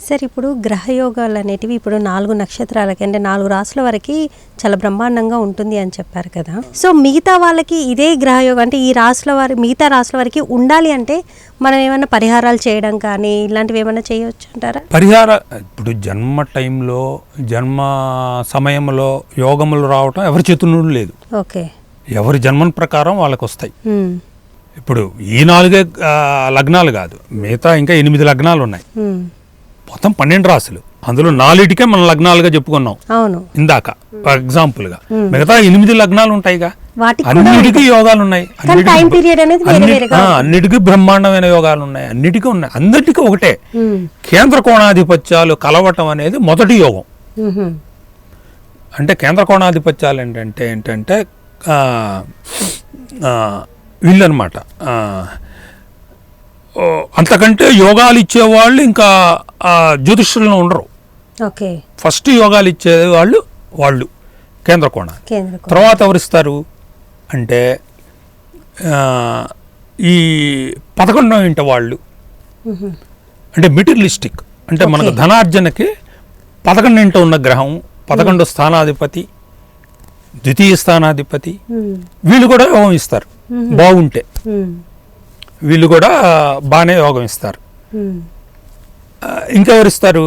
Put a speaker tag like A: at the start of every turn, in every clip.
A: Sir ఇప్పుడు గ్రహయోగాలు అనేటివి ఇప్పుడు 4 నక్షత్రాలకి అంటే 4 రాసుల వరకు చాలా బ్రహ్మాండంగా ఉంటుంది అని చెప్పారు కదా. సో మిగతా వాళ్ళకి ఇదే గ్రహయోగం అంటే ఈ రాసుల వారి మిగతా రాసుల వరకు ఉండాలి అంటే మనం ఏమైనా పరిహారాలు చేయడం కానీ ఇలాంటివి ఏమైనా చేయవచ్చు అంటారా?
B: ఇప్పుడు జన్మ టైంలో జన్మ సమయంలో యోగములు రావటం ఎవరి చేతుల్లో లేదు.
A: ఓకే,
B: ఎవరి జన్మం ప్రకారం వాళ్ళకి వస్తాయి. ఇప్పుడు ఈ 4 లగ్నాలు కాదు, మిగతా ఇంకా 8 లగ్నాలు ఉన్నాయి. మొత్తం 12 రాసులు, అందులో 4టికే మనం లగ్నాలుగా చెప్పుకున్నాం ఇందాక ఎగ్జాంపుల్గా. మిగతా 8 లగ్నాలు ఉంటాయిగా, అన్నిటికీ యోగాలు ఉన్నాయి, అన్నిటికీ బ్రహ్మాండమైన యోగాలు ఉన్నాయి, అన్నిటికీ ఉన్నాయి. అందరికీ ఒకటే కేంద్ర కోణాధిపత్యాలు కలవటం అనేది మొదటి యోగం. అంటే కేంద్ర కోణాధిపత్యాలు ఏంటంటే వీళ్ళు అనమాట. అంతకంటే యోగాలు ఇచ్చేవాళ్ళు ఇంకా జ్యోతిష్యులను ఉండరు. ఫస్ట్ యోగాలు ఇచ్చేవాళ్ళు వాళ్ళు కేంద్ర కోణాలు. తర్వాత ఎవరిస్తారు అంటే ఈ 11వ ఇంట వాళ్ళు, అంటే మెటీరియలిస్టిక్, అంటే మనకు ధనార్జనకి 11 ఇంట ఉన్న గ్రహం 11 స్థానాధిపతి, ద్వితీయ స్థానాధిపతి, వీళ్ళు కూడా యోగం ఇస్తారు. బాగుంటే వీళ్ళు కూడా బాగానే యోగం ఇస్తారు. ఇంకెవరిస్తారు?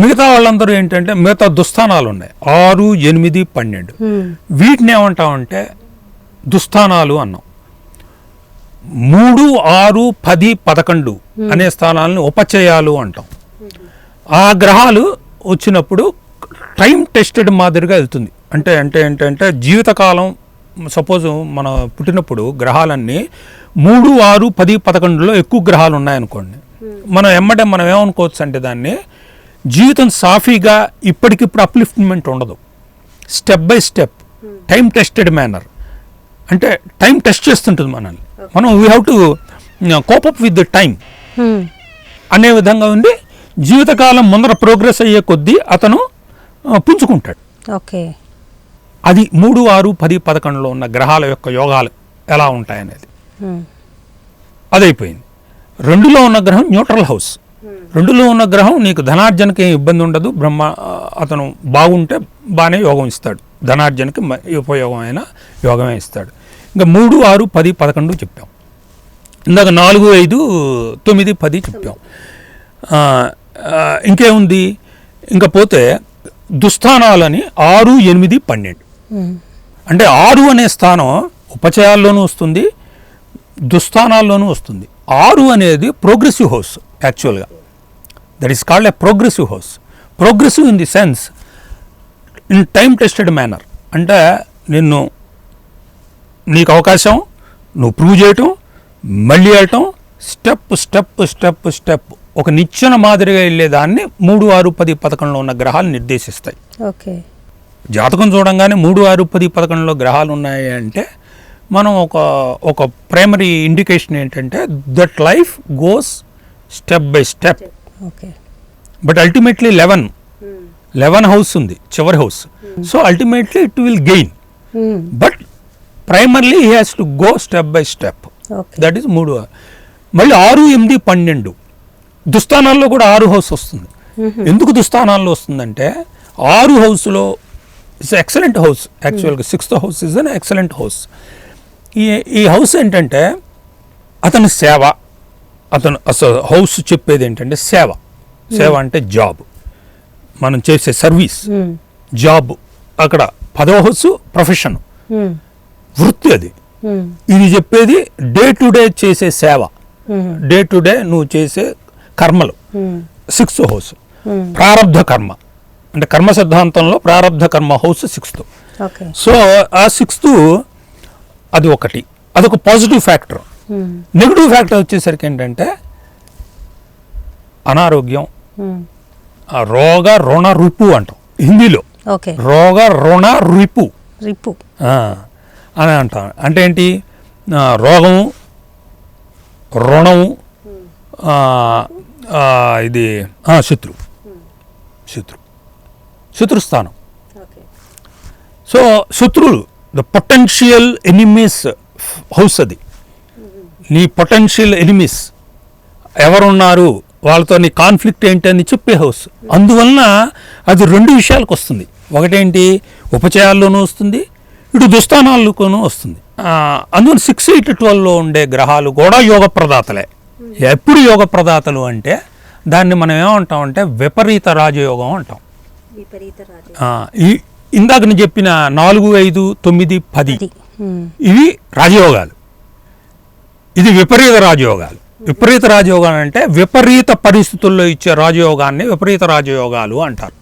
B: మిగతా వాళ్ళందరూ ఏంటంటే మిగతా దుస్థానాలు ఉన్నాయి 6, 8, 12. వీటిని ఏమంటామంటే దుస్థానాలు అన్నాం. 3, 6, 10, 11 అనే స్థానాలను ఉపచయాలు అంటాం. ఆ గ్రహాలు వచ్చినప్పుడు టైం టెస్టెడ్ మాదిరిగా వెళ్తుంది. అంటే ఏంటంటే జీవితకాలం, సపోజ్ మన పుట్టినప్పుడు గ్రహాలన్నీ 3, 6, 10, 11లో ఎక్కువ గ్రహాలు ఉన్నాయనుకోండి, మనం ఏమనుకోవచ్చు అంటే దాన్ని జీవితం సాఫీగా ఇప్పటికిప్పుడు అప్లిఫ్ట్మెంట్ ఉండదు. Step by step time tested manner, అంటే టైం టెస్ట్ చేస్తుంటుంది మనల్ని. మనం we have to cope up with the time అనే విధంగా ఉంది. జీవితకాలం ముందర ప్రోగ్రెస్ అయ్యే కొద్దీ అతను పుంజుకుంటాడు. అది 3, 6, 10, 11లో ఉన్న గ్రహాల యొక్క యోగాలు ఎలా ఉంటాయనేది అదైపోయింది. 2లో ఉన్న గ్రహం న్యూట్రల్ హౌస్. 2లో ఉన్న గ్రహం నీకు ధనార్జనకి ఏం ఇబ్బంది ఉండదు. అతను బాగుంటే బాగానే యోగం ఇస్తాడు, ధనార్జనకి ఉపయోగమైన యోగమే ఇస్తాడు. ఇంకా 3, 6, 10, 11 చెప్పాం. ఇందాక 4, 5, 9, 10 చెప్పాం. ఇంకేముంది? ఇంకా పోతే దుస్థానాలని 6, 8, 12. అంటే 6 అనే స్థానం ఉపచయాల్లోనూ వస్తుంది, దుస్థానాల్లోనూ వస్తుంది. 6 అనేది ప్రోగ్రెసివ్ హౌస్. యాక్చువల్గా that is called a progressive house. Progressive in the sense in time tested manner, అంటే నీకు అవకాశం, నువ్వు ప్రూవ్ చేయటం, మళ్ళీ వెళ్ళటం, స్టెప్ స్టెప్ స్టెప్ స్టెప్ ఒక నిచ్చెన మాదిరిగా వెళ్ళేదాన్ని 3, 6, 10, 11లో ఉన్న గ్రహాలు నిర్దేశిస్తాయి. జాతకం చూడంగానే 3, 6, 10, 11లో గ్రహాలు ఉన్నాయి అంటే మనం ఒక ప్రైమరీ ఇండికేషన్ ఏంటంటే that life goes step by step. But ultimately 11 house ఉంది, చివరి house. So ultimately it will gain, but primarily he has to go step by step. That is 3. మళ్ళీ 6, 8, 12 దుస్థానాల్లో కూడా 6 హౌస్ వస్తుంది. ఎందుకు దుస్థానాల్లో వస్తుందంటే 6 హౌస్లో ఇట్స్ ఎక్సలెంట్ హౌస్. యాక్చువల్గా 6th house is an excellent house. ఈ హౌస్ ఏంటంటే అతని సేవ, అతను అసలు హౌస్ చెప్పేది ఏంటంటే సేవ అంటే జాబ్, మనం చేసే సర్వీస్, జాబ్. అక్కడ 10వ హౌస్ ప్రొఫెషన్, వృత్తి. అది ఇది చెప్పేది డే టు డే చేసే సేవ, డే టు డే నువ్వు చేసే కర్మలు. 6th హౌస్ ప్రారబ్ధ కర్మ, అంటే కర్మ సిద్ధాంతంలో ప్రారబ్ధ కర్మ హౌస్ 6th. సో ఆ 6th అదొక పాజిటివ్ ఫ్యాక్టర్. నెగిటివ్ ఫ్యాక్టర్ వచ్చేసరికి ఏంటంటే అనారోగ్యం, రోగ రుణ రిపు అంటాం హిందీలో. రోగ రుణ రిపు అని అంటాం. అంటే ఏంటి? రోగము, రుణము, ఇది శత్రుస్థానం. సో శత్రువులు, ద పొటెన్షియల్ ఎనిమీస్ హౌస్. అది నీ పొటెన్షియల్ ఎనిమీస్ ఎవరున్నారు వాళ్ళతో నీ కాన్ఫ్లిక్ట్ ఏంటి అని చెప్పే హౌస్. అందువలన అది 2 విషయాలకు వస్తుంది. ఒకటేంటి, ఉపచయాల్లోనూ వస్తుంది, ఇటు దుస్థానాల్లోనూ వస్తుంది. అందువల్ల 6, 8, 12లో ఉండే గ్రహాలు కూడా యోగ ప్రదాతలే. ఎప్పుడు యోగ ప్రదాతలు అంటే దాన్ని మనం ఏమంటామంటే విపరీత రాజయోగం అంటాం. ఇందాక నేను చెప్పిన 4, 5, 9, 10 ఇవి రాజయోగాలు. ఇది విపరీత రాజయోగాలు. విపరీత రాజయోగాలు అంటే విపరీత పరిస్థితుల్లో ఇచ్చే రాజయోగాన్ని విపరీత రాజయోగాలు అంటారు.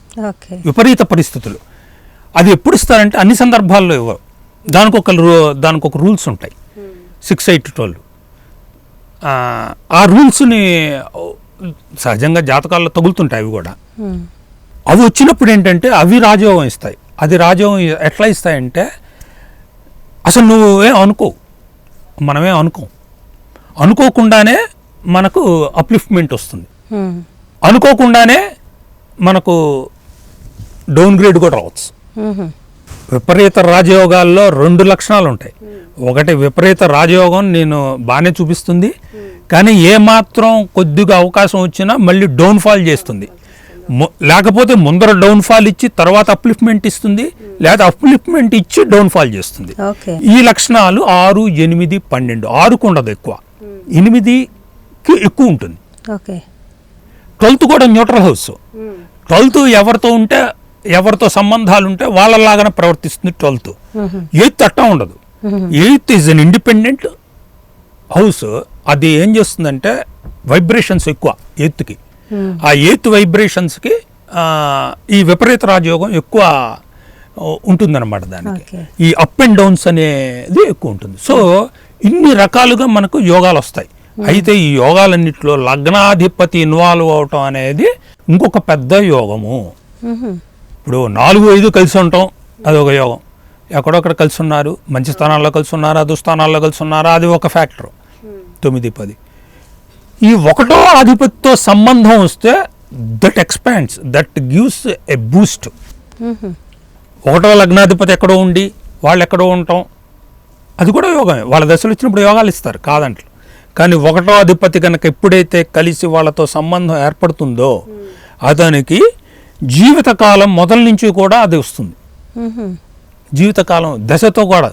B: విపరీత పరిస్థితులు అది ఎప్పుడు ఇస్తారంటే అన్ని సందర్భాల్లో ఇవ్వరు. దానికి ఒక రూల్స్ ఉంటాయి. 6, 8, 12 ఆ రూల్స్ని సహజంగా జాతకాల్లో తగులుతుంటాయి. అవి కూడా అవి వచ్చినప్పుడు ఏంటంటే అవి రాజయోగం ఇస్తాయి. అది రాజయోగం ఎట్లా ఇస్తాయంటే అసలు నువ్వేం అనుకో, మనమేం అనుకోకుండానే మనకు అప్లిఫ్ట్మెంట్ వస్తుంది. అనుకోకుండానే మనకు డౌన్ గ్రేడ్ కూడా రావచ్చు. విపరీత రాజయోగాల్లో 2 లక్షణాలు ఉంటాయి. ఒకటి, విపరీత రాజయోగం నేను బాగానే చూపిస్తుంది, కానీ ఏమాత్రం కొద్దిగా అవకాశం వచ్చినా మళ్ళీ డౌన్ఫాల్ చేస్తుంది. లేకపోతే ముందర డౌన్ఫాల్ ఇచ్చి తర్వాత అప్లిఫ్ట్మెంట్ ఇస్తుంది, లేదా అప్లిఫ్ట్మెంట్ ఇచ్చి డౌన్ఫాల్ చేస్తుంది. ఈ లక్షణాలు 6, 8, 12. 6కు ఉండదు ఎక్కువ, 8కి ఎక్కువ ఉంటుంది. 12th కూడా న్యూట్రల్ హౌస్. 12th ఎవరితో సంబంధాలు ఉంటే వాళ్ళలాగానే ప్రవర్తిస్తుంది 12th. 8th అట్టా ఉండదు. 8th is an independent house. అది ఏం చేస్తుందంటే వైబ్రేషన్స్ ఎక్కువ 8థ్కి. ఆ 8th వైబ్రేషన్స్కి ఈ విపరీత రాజయోగం ఎక్కువ ఉంటుందన్నమాట. దానికి ఈ అప్ అండ్ డౌన్స్ అనేది ఎక్కువ ఉంటుంది. సో ఇన్ని రకాలుగా మనకు యోగాలు వస్తాయి. అయితే ఈ యోగాలన్నింటిలో లగ్నాధిపతి ఇన్వాల్వ్ అవటం అనేది ఇంకొక పెద్ద యోగము. ఇప్పుడు 4, 5 కలిసి ఉండటం అదొక యోగం. ఎక్కడొక్కడ కలిసి ఉన్నారు, మంచి స్థానాల్లో కలిసి ఉన్నారా, దుస్థానాల్లో కలిసి ఉన్నారా, అది ఒక ఫ్యాక్టర్. 9, 10 ఈ 1వ అధిపతితో సంబంధం వస్తే that expands, that gives a Boost. 1వ లగ్నాధిపతి ఎక్కడో ఉండి వాళ్ళు ఎక్కడో ఉండటం అది కూడా యోగమే. వాళ్ళ దశలు వచ్చినప్పుడు యోగాలు ఇస్తారు కాదంట. కానీ 1వ అధిపతి కనుక ఎప్పుడైతే కలిసి వాళ్ళతో సంబంధం ఏర్పడుతుందో అతనికి జీవితకాలం మొదల నుంచి కూడా అది వస్తుంది. జీవితకాలం దశతో కూడా,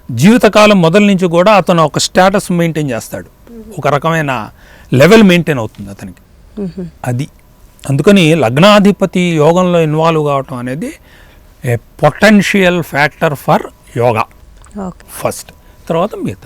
B: జీవితకాలం మొదల నుంచి కూడా అతను ఒక స్టేటస్ మెయింటైన్ చేస్తాడు, ఒక రకమైన లెవెల్ మెయింటైన్ అవుతుంది అతనికి. అది అందుకని లగ్నాధిపతి యోగంలో ఇన్వాల్వ్ కావటం అనేది ఏ potential factor for yoga first, తర్వాత మిగతా.